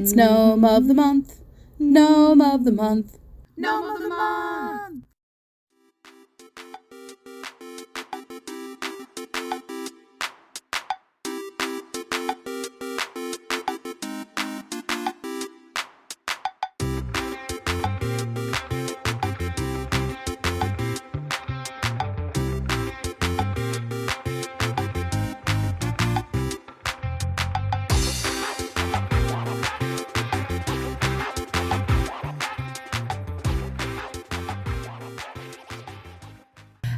It's Gnome of the Month, Gnome of the Month, Gnome of the Month!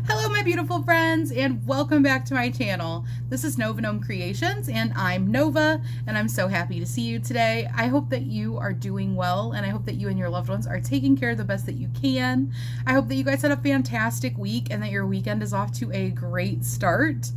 Hello my beautiful friends and welcome back to my channel. This is Nova Gnome Creations and I'm Nova and I'm so happy to see you today. I hope that you are doing well and I hope that you and your loved ones are taking care the best that you can. I hope that you guys had a fantastic week and that your weekend is off to a great start.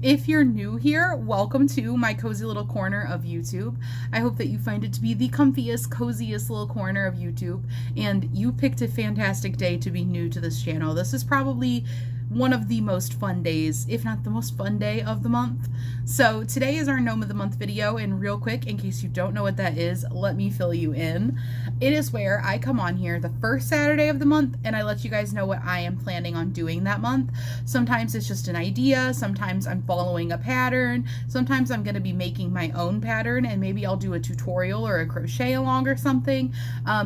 If you're new here, welcome to my cozy little corner of YouTube. I hope that you find it to be the comfiest, coziest little corner of YouTube, and you picked a fantastic day to be new to this channel. This is probably one of the most fun days, if not the most fun day of the month. So today is our Gnome of the Month video, and real quick, in case you don't know what that is, let me fill you in. It is where I come on here the first Saturday of the month and I let you guys know what I am planning on doing that month. Sometimes it's just an idea, sometimes I'm following a pattern, sometimes I'm going to be making my own pattern and maybe I'll do a tutorial or a crochet along or something.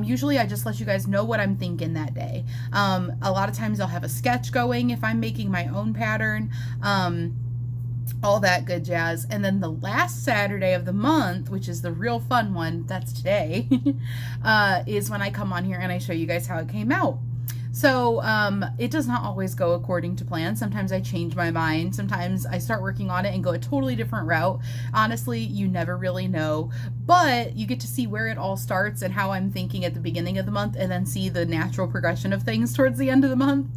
Usually I just let you guys know what I'm thinking that day. A lot of times I'll have a sketch going if I'm making my own pattern. All that good jazz. And then the last Saturday of the month, which is the real fun one, that's today, is when I come on here and I show you guys how it came out. So it does not always go according to plan. Sometimes I change my mind. Sometimes I start working on it and go a totally different route. Honestly, you never really know, but you get to see where it all starts and how I'm thinking at the beginning of the month and then see the natural progression of things towards the end of the month.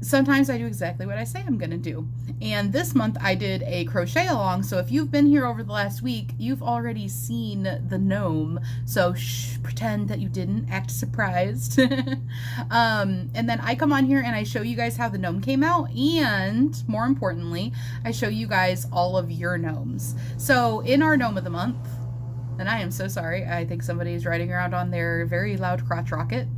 Sometimes I do exactly what I say I'm gonna do. And this month I did a crochet along, so if you've been here over the last week, you've already seen the gnome. So shh, pretend that you didn't, act surprised. And then I come on here and I show you guys how the gnome came out, and more importantly, I show you guys all of your gnomes. So in our Gnome of the Month, and I am so sorry, I think somebody is riding around on their very loud crotch rocket.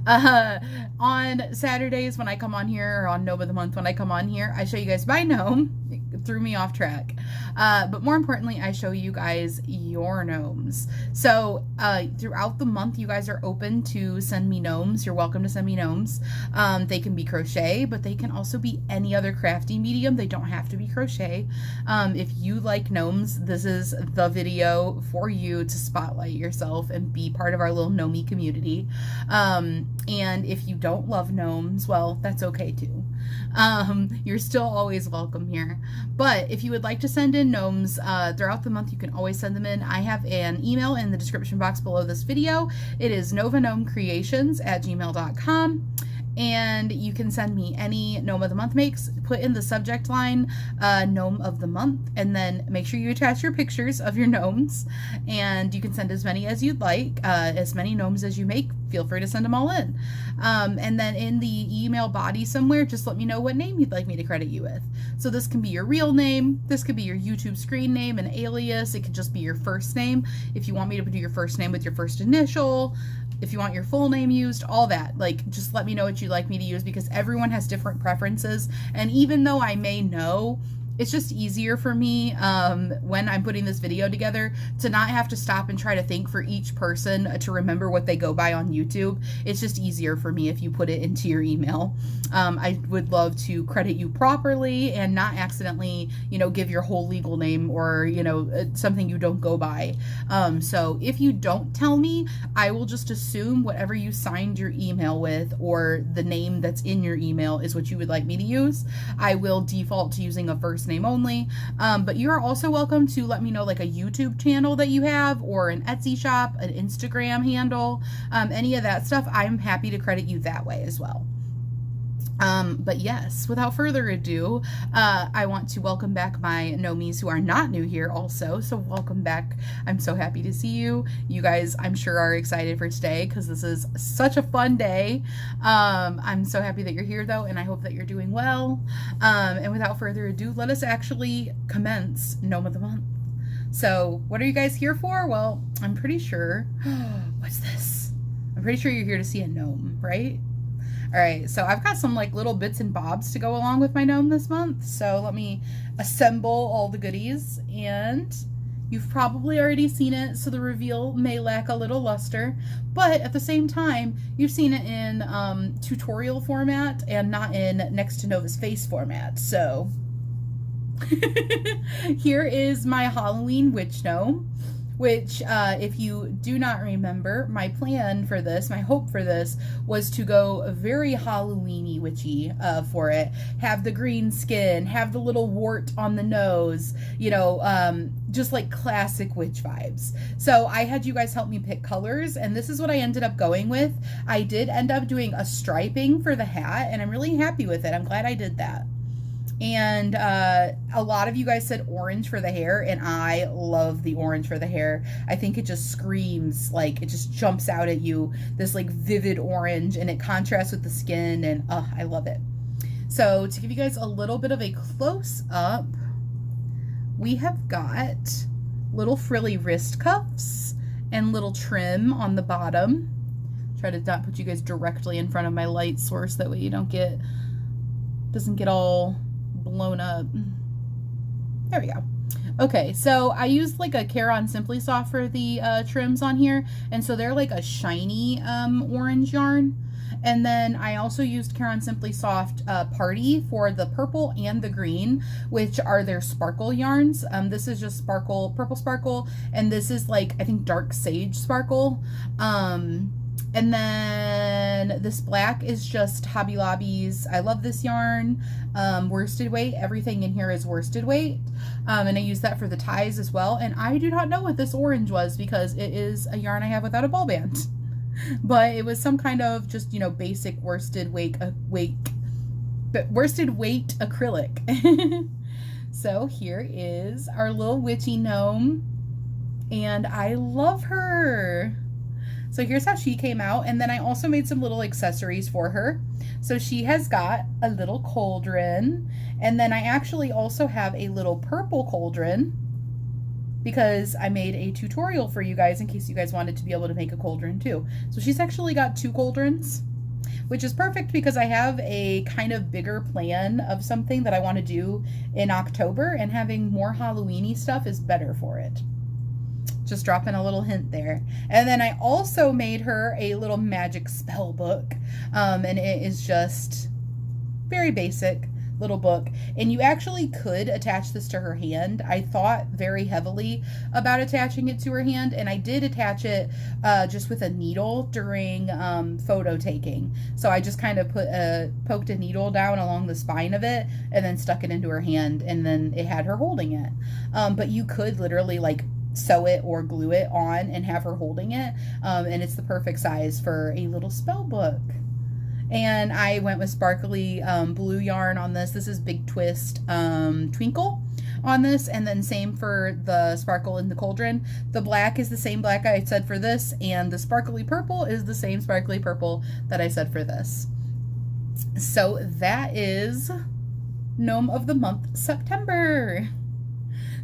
On Saturdays when I come on here, or on Gnome of the Month when I come on here, I show you guys my gnome. It threw me off track. But more importantly, I show you guys your gnomes. So throughout the month, you guys are open to send me gnomes. You're welcome to send me gnomes. They can be crochet, but they can also be any other crafty medium. They don't have to be crochet. If you like gnomes, this is the video for you to spotlight yourself and be part of our little gnomey community. And if you don't love gnomes, well, that's okay too. You're still always welcome here. But if you would like to send in gnomes throughout the month, you can always send them in. I have an email in the description box below this video. It is novagnomecreations@gmail.com. And you can send me any Gnome of the Month makes. Put in the subject line Gnome of the Month, and then make sure you attach your pictures of your gnomes. And you can send as many as you'd like, as many gnomes as you make. Feel free to send them all in. And then in the email body somewhere, just let me know what name you'd like me to credit you with. So this can be your real name. This could be your YouTube screen name, an alias. It could just be your first name. If you want me to do your first name with your first initial, if you want your full name used, all that, like, just let me know what you'd like me to use, because everyone has different preferences. And even though I may know, it's just easier for me when I'm putting this video together to not have to stop and try to think for each person to remember what they go by on YouTube. It's just easier for me if you put it into your email. I would love to credit you properly and not accidentally, give your whole legal name or, something you don't go by. So if you don't tell me, I will just assume whatever you signed your email with or the name that's in your email is what you would like me to use. I will default to using a first name only, but you're also welcome to let me know like a YouTube channel that you have, or an Etsy shop, an Instagram handle, any of that stuff. I'm happy to credit you that way as well. But yes, without further ado, I want to welcome back my gnomies who are not new here also. So welcome back. I'm so happy to see you. You guys, I'm sure, are excited for today because this is such a fun day. I'm so happy that you're here though, and I hope that you're doing well. And without further ado, let us actually commence Gnome of the Month. So what are you guys here for? Well, I'm pretty sure, what's this? I'm pretty sure you're here to see a gnome, right? All right, so I've got some like little bits and bobs to go along with my gnome this month. So let me assemble all the goodies, and you've probably already seen it, so the reveal may lack a little luster, but at the same time, you've seen it in tutorial format and not in next to Nova's face format. So here is my Halloween witch gnome, which if you do not remember, my plan for this, my hope for this, was to go very Halloween-y witchy for it. Have the green skin, have the little wart on the nose, you know, just like classic witch vibes. So I had you guys help me pick colors, and this is what I ended up going with. I did end up doing a striping for the hat, and I'm really happy with it. I'm glad I did that. And a lot of you guys said orange for the hair, and I love the orange for the hair. I think it just screams, like, it just jumps out at you, this like vivid orange, and it contrasts with the skin, and I love it. So to give you guys a little bit of a close-up, we have got little frilly wrist cuffs and little trim on the bottom. Try to not put you guys directly in front of my light source, that way you doesn't get all blown up. There we go. Okay, so I used like a Care-On Simply Soft for the trims on here, and so they're like a shiny orange yarn. And then I also used Care-On Simply Soft Party for the purple and the green, which are their sparkle yarns. This is just purple sparkle, and this is like, I think, dark sage sparkle. And then this black is just Hobby Lobby's. I love this yarn. Worsted weight. Everything in here is worsted weight. And I use that for the ties as well. And I do not know what this orange was, because it is a yarn I have without a ball band. But it was some kind of just, you know, basic worsted weight acrylic. So here is our little witchy gnome. And I love her. So here's how she came out, and then I also made some little accessories for her. So she has got a little cauldron, and then I actually also have a little purple cauldron, because I made a tutorial for you guys in case you guys wanted to be able to make a cauldron too. So she's actually got 2 cauldrons, which is perfect because I have a kind of bigger plan of something that I want to do in October, and having more Halloween-y stuff is better for it. Just dropping a little hint there. And then I also made her a little magic spell book, and it is just very basic little book, and you actually could attach this to her hand. I thought very heavily about attaching it to her hand, and I did attach it just with a needle during photo taking. So I just kind of poked a needle down along the spine of it and then stuck it into her hand, and then it had her holding it. But you could literally like sew it or glue it on and have her holding it, and it's the perfect size for a little spell book. And I went with sparkly blue yarn on this. This is Big Twist Twinkle on this, and then same for the sparkle in the cauldron. The black is the same black I said for this, and the sparkly purple is the same sparkly purple that I said for this. So that is Gnome of the Month, September.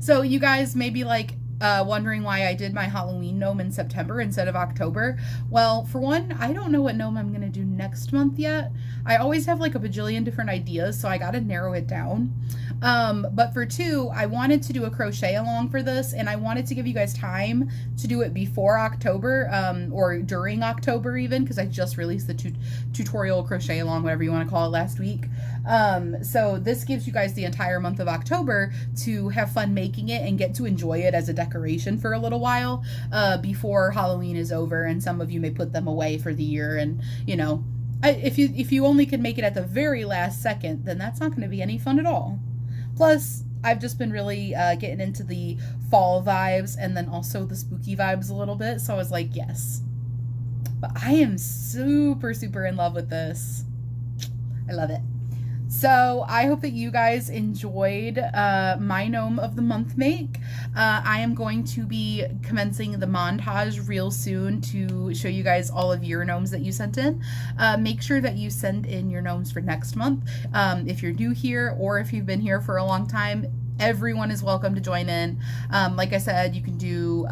So you guys may be like, wondering why I did my Halloween gnome in September instead of October. Well, for one, I don't know what gnome I'm going to do next month yet. I always have like a bajillion different ideas, so I got to narrow it down. But for 2, I wanted to do a crochet-along for this, and I wanted to give you guys time to do it before October, or during October even, because I just released the tutorial crochet-along, whatever you want to call it, last week. So this gives you guys the entire month of October to have fun making it and get to enjoy it as a decoration for a little while, before Halloween is over, and some of you may put them away for the year. And you know, if you only can make it at the very last second, then that's not going to be any fun at all. Plus, I've just been really getting into the fall vibes, and then also the spooky vibes a little bit, so I was like, yes. But I am super, super in love with this. I love it. So I hope that you guys enjoyed my Gnome of the Month make. I am going to be commencing the montage real soon to show you guys all of your gnomes that you sent in. Make sure that you send in your gnomes for next month. If you're new here or if you've been here for a long time, Everyone is welcome to join in. Like I said, you can do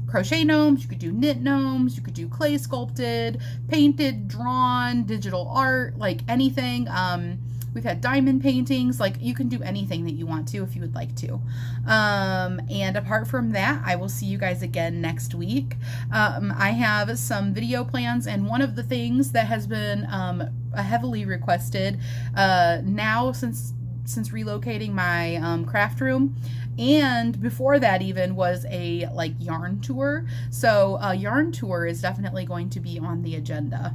crochet gnomes, you could do knit gnomes, you could do clay sculpted, painted, drawn, digital art, like anything. We've had diamond paintings, like you can do anything that you want to if you would like to. And apart from that, I will see you guys again next week. I have some video plans, and one of the things that has been heavily requested now since relocating my craft room, and before that even, was a like yarn tour. So a yarn tour is definitely going to be on the agenda.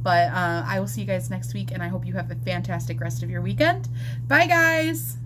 But I will see you guys next week, and I hope you have a fantastic rest of your weekend. Bye, guys!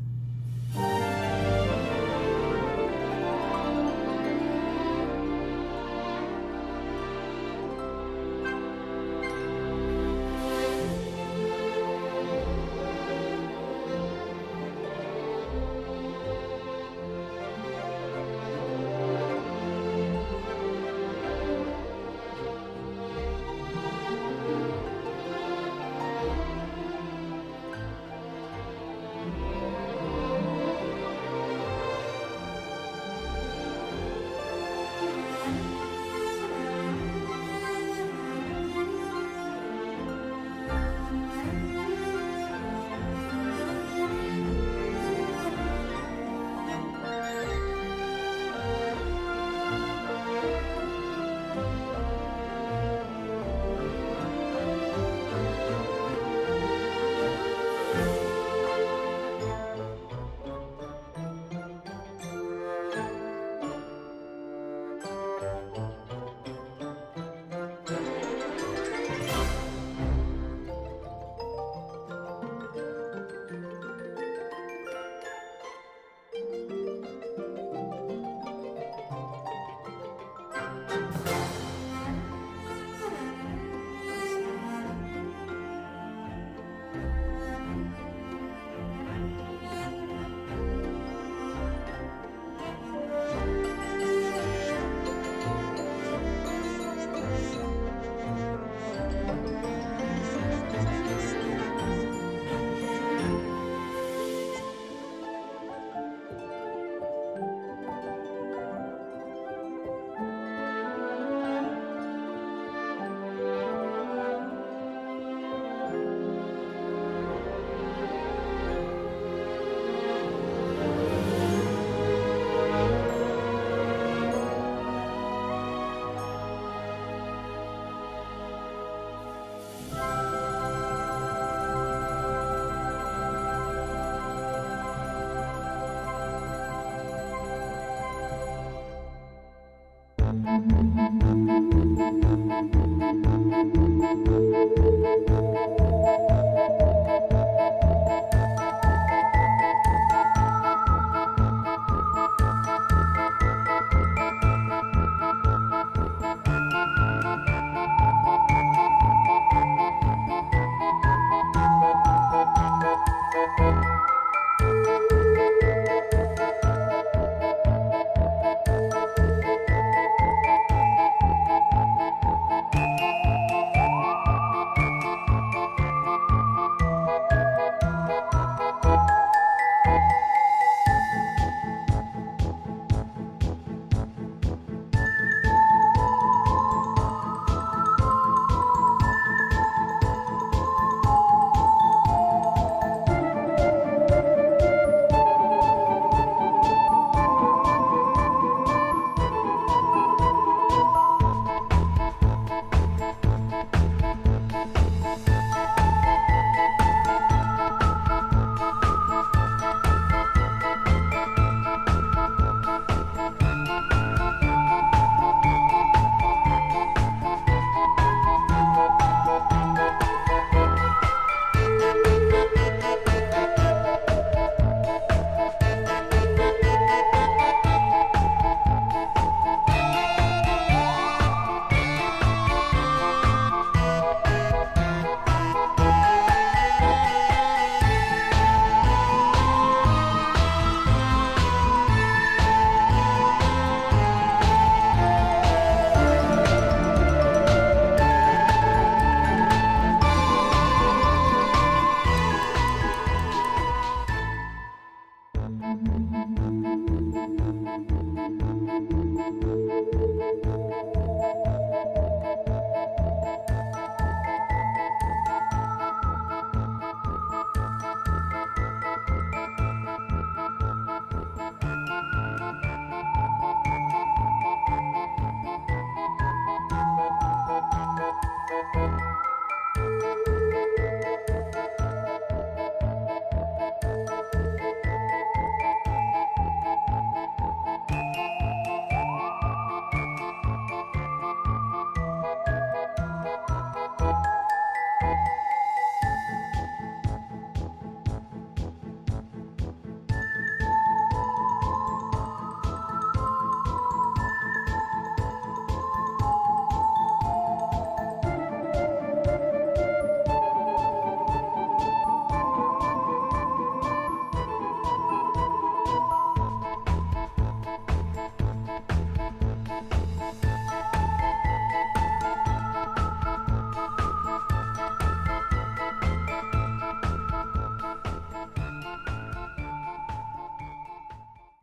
Thank you.